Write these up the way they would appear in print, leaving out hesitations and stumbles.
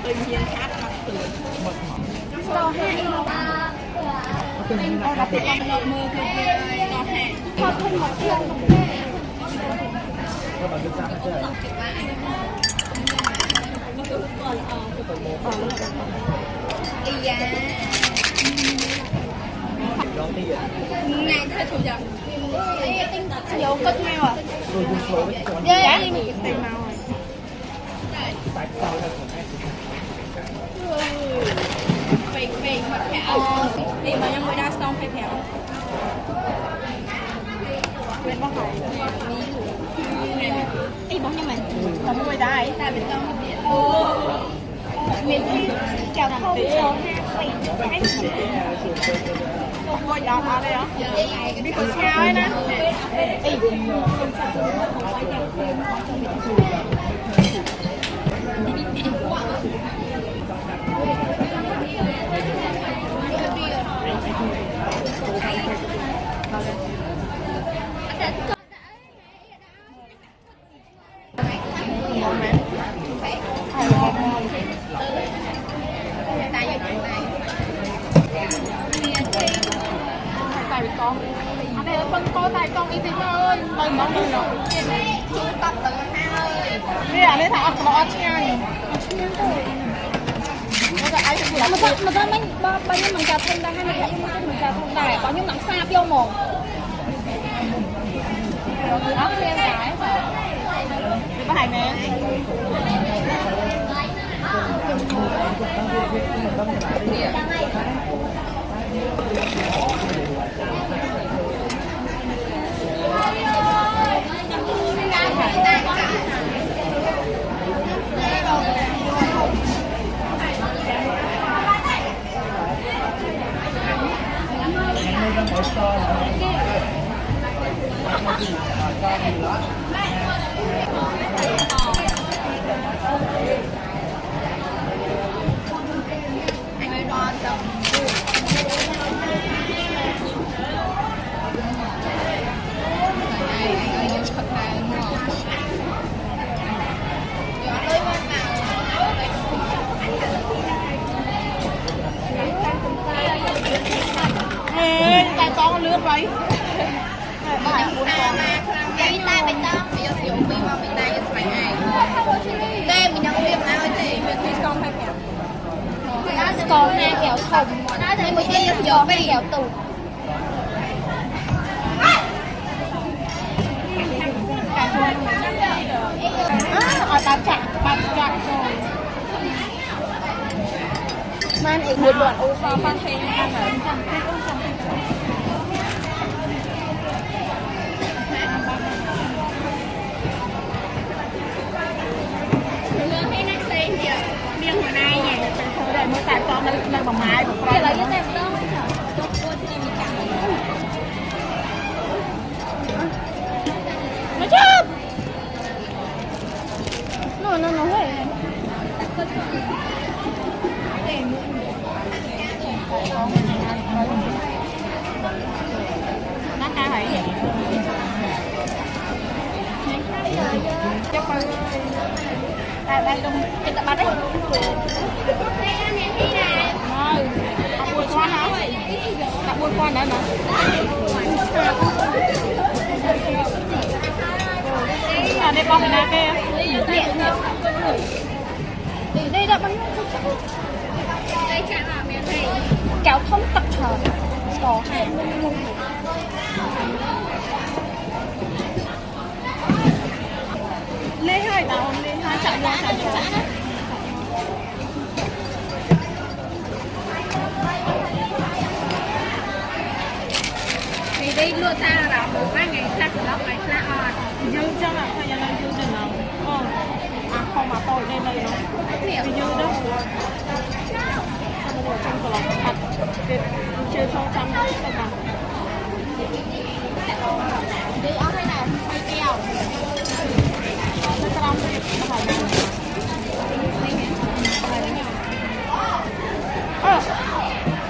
tôi nhiên khác mặt từ Có hai em ba. con là con lợn mơ cái có hẹn Có thêm một triệu. Iya. Ngày thôi chủ nhật. Dấu cất mèo à? Dạ. Tiền màu rồi. Về mặt thẻ. Đi mà nhân người đa xong phải thẻ. Bên bác hỏi. Ý bóng như mình. Không người đa ấy ta bên trong điện. Miền Thi chào không số 2 Không có giọt ở đây hả? Biết có sao ấy nè. Tại vì con anh đây phân cô tại con đi tìm ơi mày mong đi rồi Tập từ 2 ơi. đi à đây thằng có nhanh Mà tao mình bao nhiêu mình chào thông đang hay mình chào thông đài có những nắm xa tiêu một. Ốc lên cái đi có hai mẹ anh ấy đo chồng. tại con lướt vậy Cái tay bên đó bây giờ sử dụng pin vào bên đây phải ai. Đây mình đang liếm ai thì mình thuê con hay kẹo. Còn hai kẹo thùng. Nhưng mà cái sử dụng hai kẹo tủ. ở ta chặt rồi Manอีก một đoạn ô to phan thêm ăn ở lương hay nát xí kìa. miếng hồi nay nhỉ để mới tại con đang bằng máy của con Cái lấy cái tem đó mới chở. Tôi thì mình chẳng. nó chết Nó hơi. nó ca hãy chắc con đây trong cái tập đấy rồi đặt buôn con hả đặt buôn con đấy mà ở đây con này kia Đây là bánh. Đây chẳng là miền này. Kéo thông tập trở. Có hai. Lê hơi nào Lê hơi chạy ra Thì đây lựa ta là một cái ngày khác của nó ngày khác rồi. dư chắc là phải là dư đừng nào không mà tôi đây đây nó vì dư đó trong cái lòng thật chơi sâu trăm các bạn Đi ở cái nào hay keo. nó cái đông nó phải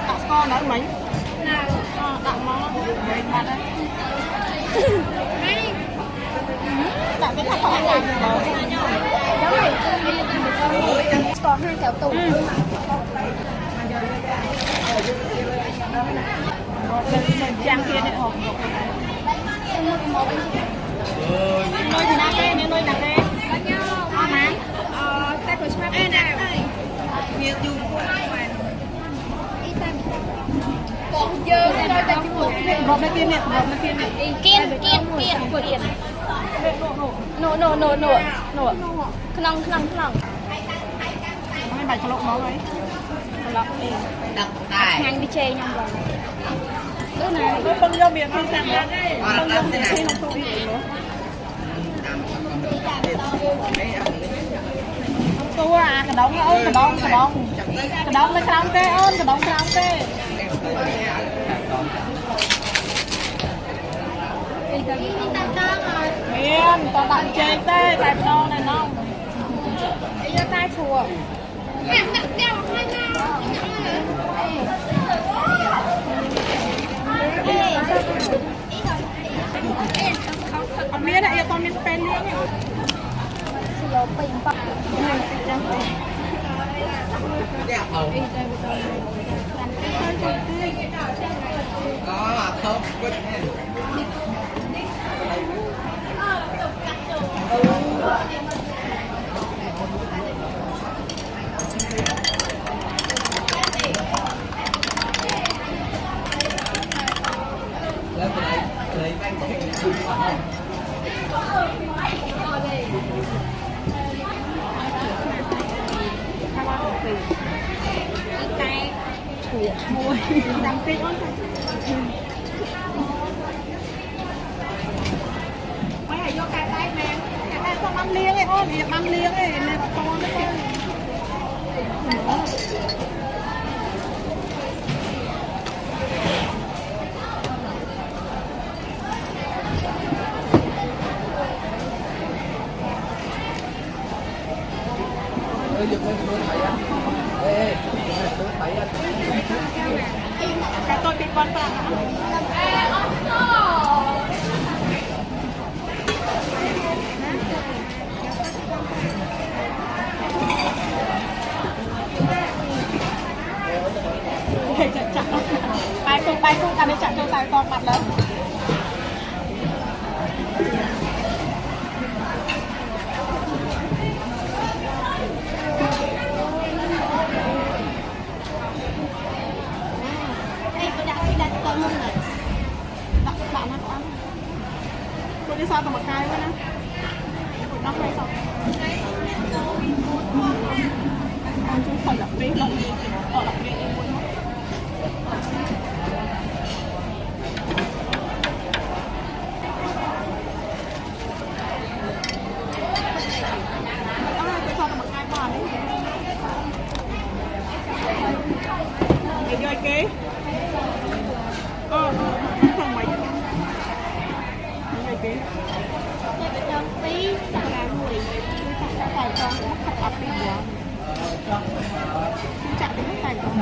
đặt con nữa mấy đặt món đặt đây đặt cái thằng họ làm rồi Giống này. có hai kéo tủ trang kia này hộp nuôi thì nào đây nuôi nào đây má tay của chúng em nào nhiều dùng còn dơ cái đôi tay chung một hộp đây kia này kiên nổ khăn mấy bài cho lộn máu ấy đặt tài ngang đi chê nhau rồi đứa này không do miệng khôngสั่งđó không do miệng khi không bị nữa tôi à cái đóng ơn cái đóng nó khám tê ơn cái đóng khám tê miền toàn đặt chơi tê tại nó này nó ý cho tay chùa còn miếng này toàn miếng pen nữa nhỉ siêu bình bạc có không quên lên đây mùi đằng kia ơn mấy ngày vô cài tay mẹ cài tay con ăn liêng ấy ơn việc ăn liêng ấy lên con đấy cái tôi bị quan trọng chặt bay không ta để chặt cho tay con mặt lớn đi sao tầm một cái quá nè nó hay sao con chúng phải lập biết lập biết em muốn cái sao tầm một cái qua đấy để chơi kế thằng mày cái tí sao là mùi tài con mất thật ập đi quá chặt đến tài con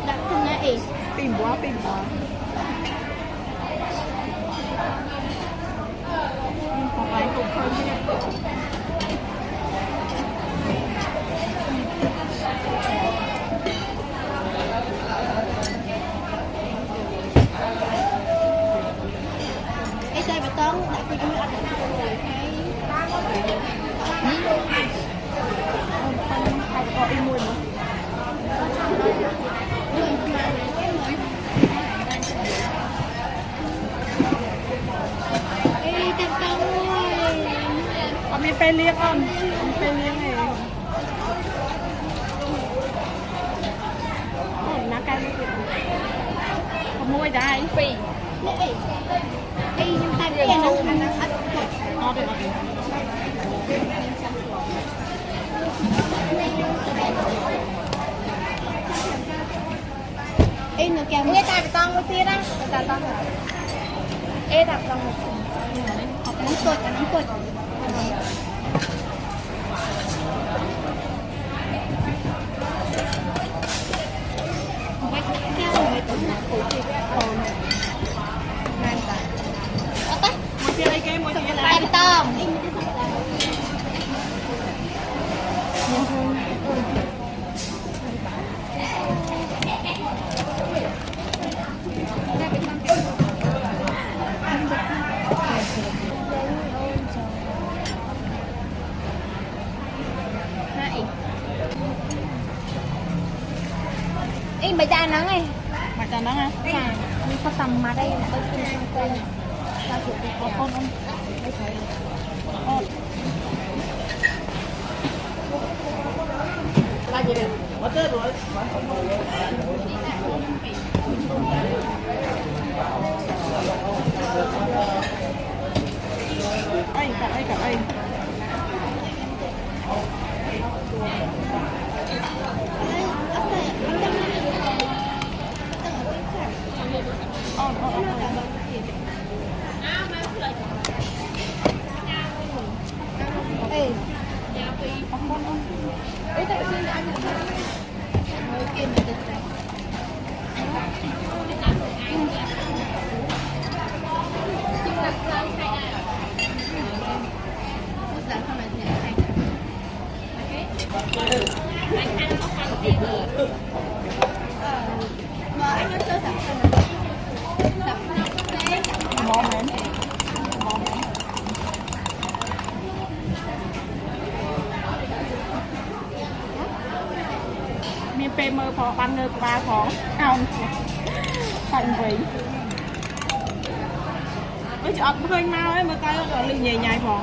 đặt thân này tìm quá còn ai không hơn nha cái tay bà tấn đặt cái đuôi ăn không có im mùi nữa cái tay tấn ơi có miếng pe liêng không pe liêng này nó cay có môi đây phì nhưng tay kia nó được em nó kéo cái tay tấn với tia đó tay tấn ê đặt lòng một nóng cột tay tấn nắng này. Mặt trà nắng á. Chà, đi có tầm mà đây tôi không sang tên. Ra chụp đi Có con không? Đây thấy. Là gì đây? Mất chết rồi. Cả đây. Ê. Ê, tại sao anh mới kia mà được rồi. Mà anh nói chơi Món mến. Miền Tây mơ phó ban ngơ của ba phó không thành vị ơi chị ập hơi mau ấy mà tay gọi lưng nhảy nhảy phó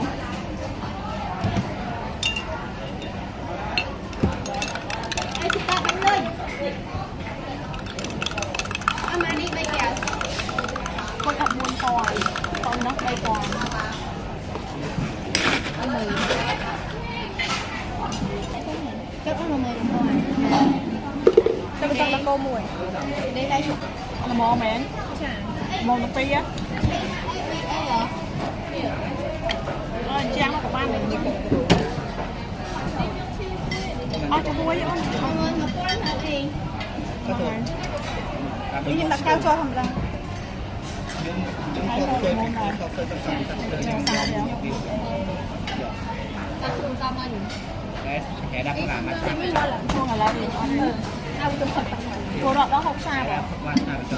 Ê, chị ta bánh lên. Mà đi bay kẹo. con ập muôn còi con nó bay còi Ăn mì. Chắc ăn mì thôi. cái con nó cô mùi Đây đây chụp. là mò mến mò nó pi á trang nó của ban này cho vui vậy Mọi người một con hả chị? đi nhìn đặt cao cho không ra Hãy subscribe cho kênh Ghiền Mì Gõ để không bỏ lỡ những video Tao không tao mình. Kẻ đặt là mà Chị mới lo lắm. không là gì Tao cũng thật tặng mình. cô đoạn đó không xa cả qua sao cho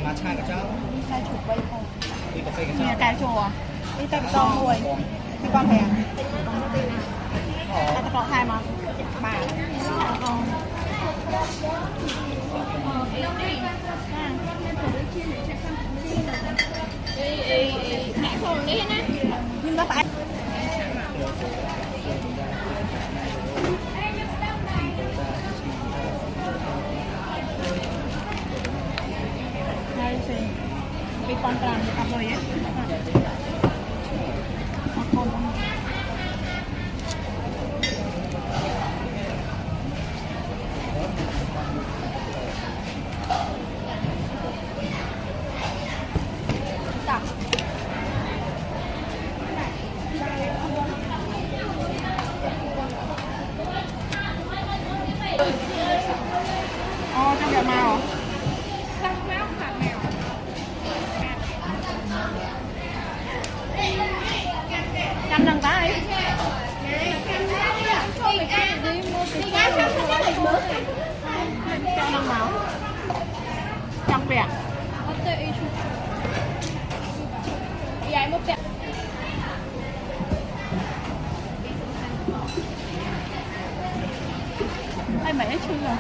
mà chai của cháu chai chụp bay không đi cà phê của nhà cháu cà chùa đi tay con nuôi cái con hèn ta có hai mà bà con nhưng nó phải đây gì bị con làm được rồi ấy con trong kẹo màu trăm lần tay trăm lần máu trăm bẹt ai mẹ chưa rồi